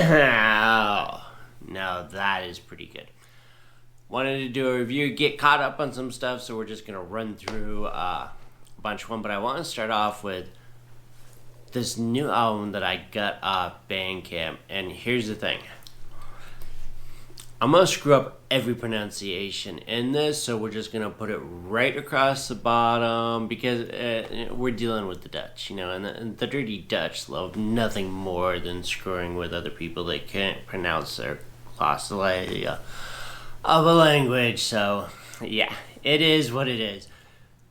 Now that is pretty good. Wanted to do a review, get caught up on some stuff, so we're just going to run through a bunch of them. But I want to start off with this new album that I got off Bandcamp. And here's the thing. I'm going to screw up every pronunciation in this, so we're just going to put it right across the bottom because we're dealing with the Dutch, and the dirty Dutch love nothing more than screwing with other people that can't pronounce their glossolalia of a language. So, yeah, it is what it is.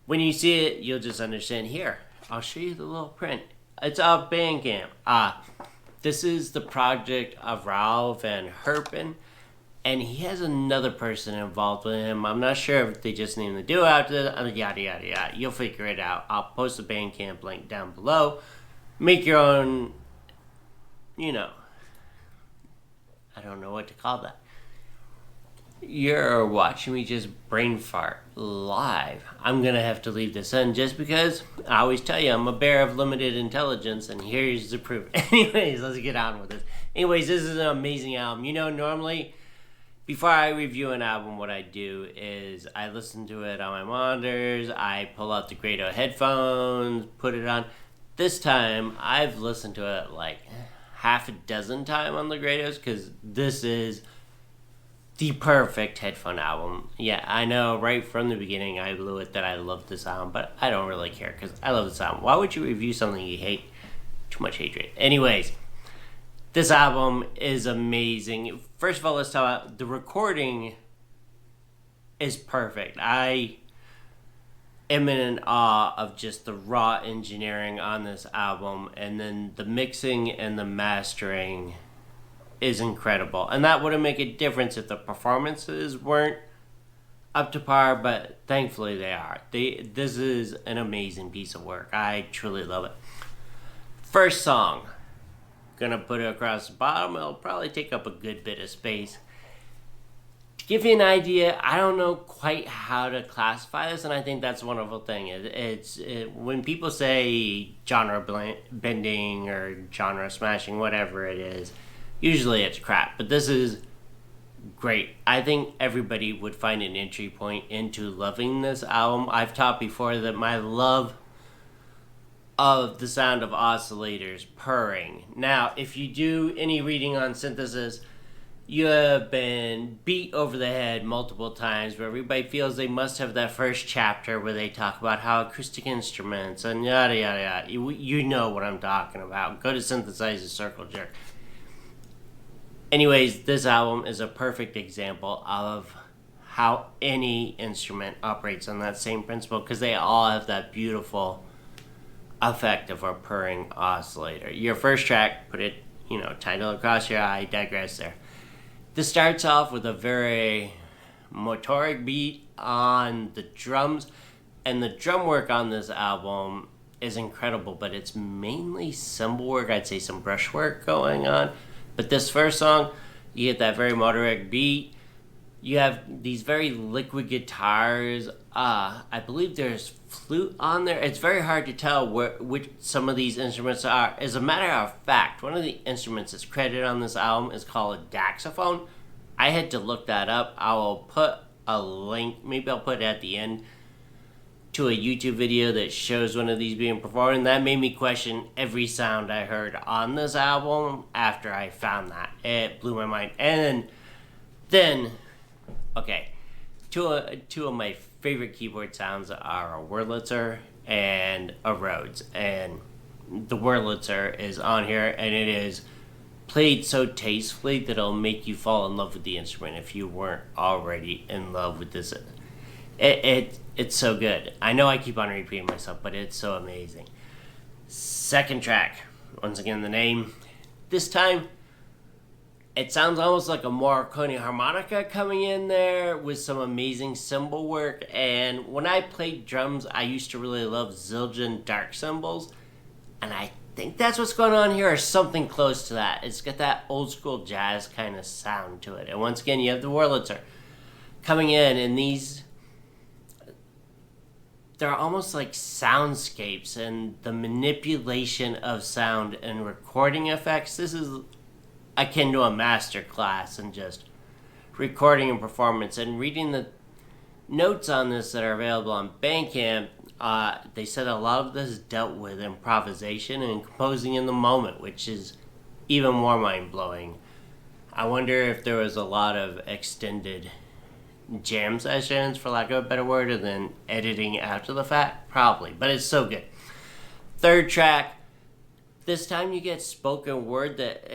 When you see it, you'll just understand. Here, I'll show you the little print. It's off Bandcamp. This is the project of Raoul van Herpen. And he has another person involved with him. I'm not sure if they just named the duo after that. Yada, yada, yada. You'll figure it out. I'll post the Bandcamp link down below. Make your own, I don't know what to call that. You're watching me just brain fart live. I'm going to have to leave this in just because I always tell you I'm a bear of limited intelligence, and here's the proof. Anyways, let's get on with this. Anyways, this is an amazing album. Normally, before I review an album, what I do is I listen to it on my monitors, I pull out the Grado headphones, put it on. This time, I've listened to it like half a dozen times on the Grados because this is the perfect headphone album. Yeah, I know right from the beginning I blew it that I love this album, but I don't really care because I love this album. Why would you review something you hate? Too much hatred. Anyways. This album is amazing. First of all, let's talk about the recording is perfect. I am in awe of just the raw engineering on this album, and then the mixing and the mastering is incredible. And that wouldn't make a difference if the performances weren't up to par, but thankfully they are. This is an amazing piece of work. I truly love it. First song. Gonna put it across the bottom. It'll probably take up a good bit of space. To give you an idea, I don't know quite how to classify this, and I think that's a wonderful thing. When people say genre bending or genre smashing, whatever it is, usually it's crap. But this is great. I think everybody would find an entry point into loving this album. I've taught before that my love of the sound of oscillators purring. Now, if you do any reading on synthesis, you have been beat over the head multiple times where everybody feels they must have that first chapter where they talk about how acoustic instruments and yada yada yada. You know what I'm talking about. Go to Synthesizer Circle Jerk. Anyways, this album is a perfect example of how any instrument operates on that same principle because they all have that beautiful effect of a purring oscillator. Your first track, put it, title across your eye, digress there. This starts off with a very motoric beat on the drums, and the drum work on this album is incredible, but it's mainly cymbal work. I'd say some brush work going on. But this first song, you get that very motoric beat. You have these very liquid guitars. I believe there's flute on there. It's very hard to tell which some of these instruments are. As a matter of fact, one of the instruments that's credited on this album is called a daxophone. I had to look that up. I will put a link, maybe I'll put it at the end, to a YouTube video that shows one of these being performed. And that made me question every sound I heard on this album after I found that. It blew my mind. And then okay, two of my favorite keyboard sounds are a Wurlitzer and a Rhodes. And the Wurlitzer is on here, and it is played so tastefully that it'll make you fall in love with the instrument if you weren't already in love with this. It's so good. I know I keep on repeating myself, but it's so amazing. Second track, once again the name. This time, it sounds almost like a Morricone harmonica coming in there with some amazing cymbal work. And when I played drums, I used to really love Zildjian dark cymbals. And I think that's what's going on here, or something close to that. It's got that old school jazz kind of sound to it. And once again, you have the Wurlitzer coming in, and they're almost like soundscapes, and the manipulation of sound and recording effects. This is akin to a master class and just recording and performance. And reading the notes on this that are available on Bandcamp, they said a lot of this dealt with improvisation and composing in the moment, which is even more mind-blowing. I wonder if there was a lot of extended jam sessions, for lack of a better word, and then editing after the fact. Probably, but it's so good. Third track, this time you get spoken word that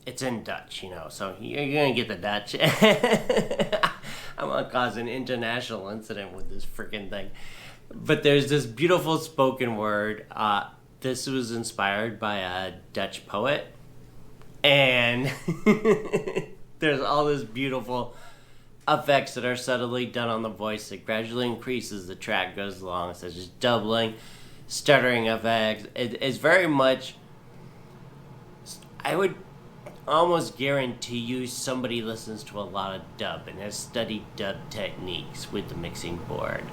it's in Dutch, so you're gonna get the Dutch. I'm gonna cause an international incident with this freaking thing. But there's this beautiful spoken word. This was inspired by a Dutch poet, and there's all this beautiful effects that are subtly done on the voice that gradually increase as the track goes along, such as doubling, stuttering effects. It's very much, I would almost guarantee you somebody listens to a lot of dub and has studied dub techniques with the mixing board.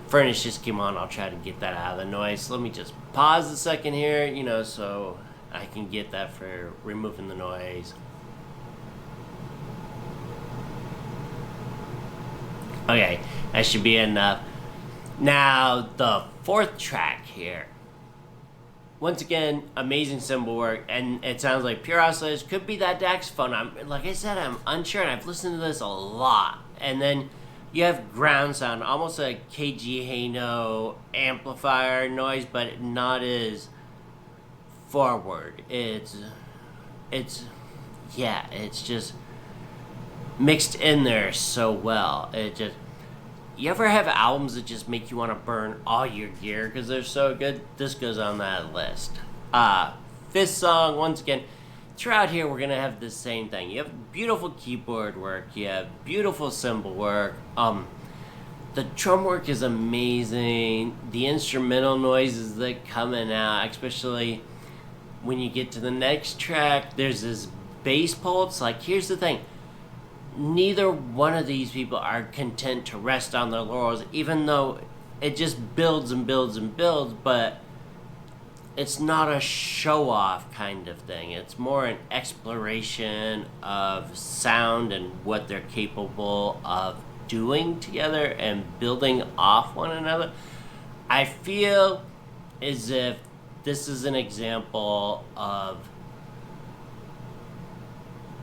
Furnace just came on. I'll try to get that out of the noise. Let me just pause a second here, so I can get that for removing the noise. Okay, that should be enough. Now, the fourth track here. Once again, amazing cymbal work, and it sounds like pure oscillators. Could be that Daxophone. Like I said, I'm unsure, and I've listened to this a lot. And then you have ground sound, almost a KG Hano amplifier noise, but not as forward. It's just mixed in there so well. You ever have albums that just make you want to burn all your gear because they're so good? This goes on that list. Fifth song, once again, throughout here we're gonna have the same thing. You have beautiful keyboard work, you have beautiful cymbal work. The drum work is amazing. The instrumental noises that coming out, especially when you get to the next track, there's this bass pulse. Like, here's the thing. Neither one of these people are content to rest on their laurels, even though it just builds and builds and builds, but it's not a show-off kind of thing. It's more an exploration of sound and what they're capable of doing together and building off one another. I feel as if this is an example of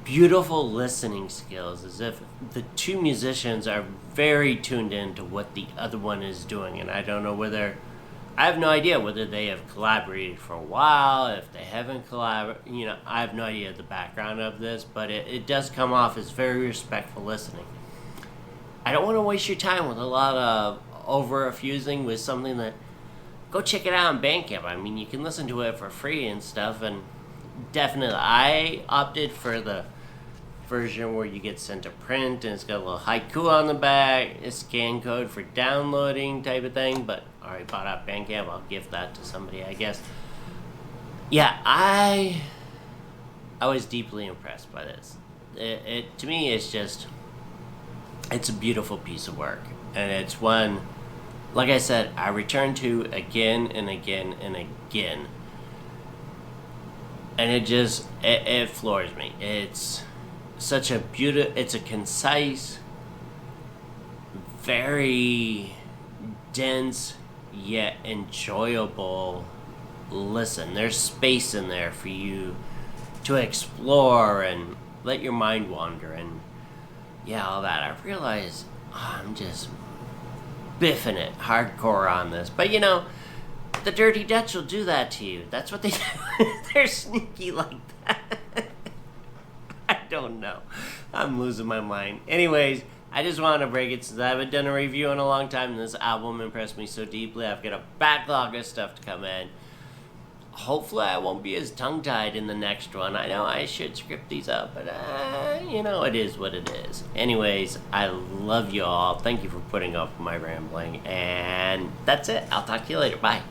beautiful listening skills, as if the two musicians are very tuned in to what the other one is doing. And I have no idea whether they have collaborated for a while, if they haven't collaborated. I have no idea the background of this, but it does come off as very respectful listening. I don't want to waste your time with a lot of over-fusing with something that, go check it out on Bandcamp. I mean, you can listen to it for free and stuff, and definitely, I opted for the version where you get sent a print and it's got a little haiku on the back, a scan code for downloading type of thing, but I already bought out Bandcamp. I'll give that to somebody, I guess. Yeah, I was deeply impressed by this. It to me, it's a beautiful piece of work, and it's one, like I said, I return to again and again and again. And it floors me. It's such a it's a concise, very dense, yet enjoyable listen. There's space in there for you to explore and let your mind wander and all that. I realize I'm just biffing it hardcore on this. But the Dirty Dutch will do that to you. That's what they do. They're sneaky like that. I don't know. I'm losing my mind. Anyways, I just wanted to break it since I haven't done a review in a long time, and this album impressed me so deeply. I've got a backlog of stuff to come in. Hopefully I won't be as tongue-tied in the next one. I know I should script these up, but it is what it is. Anyways, I love you all. Thank you for putting up with my rambling, and that's it. I'll talk to you later. Bye.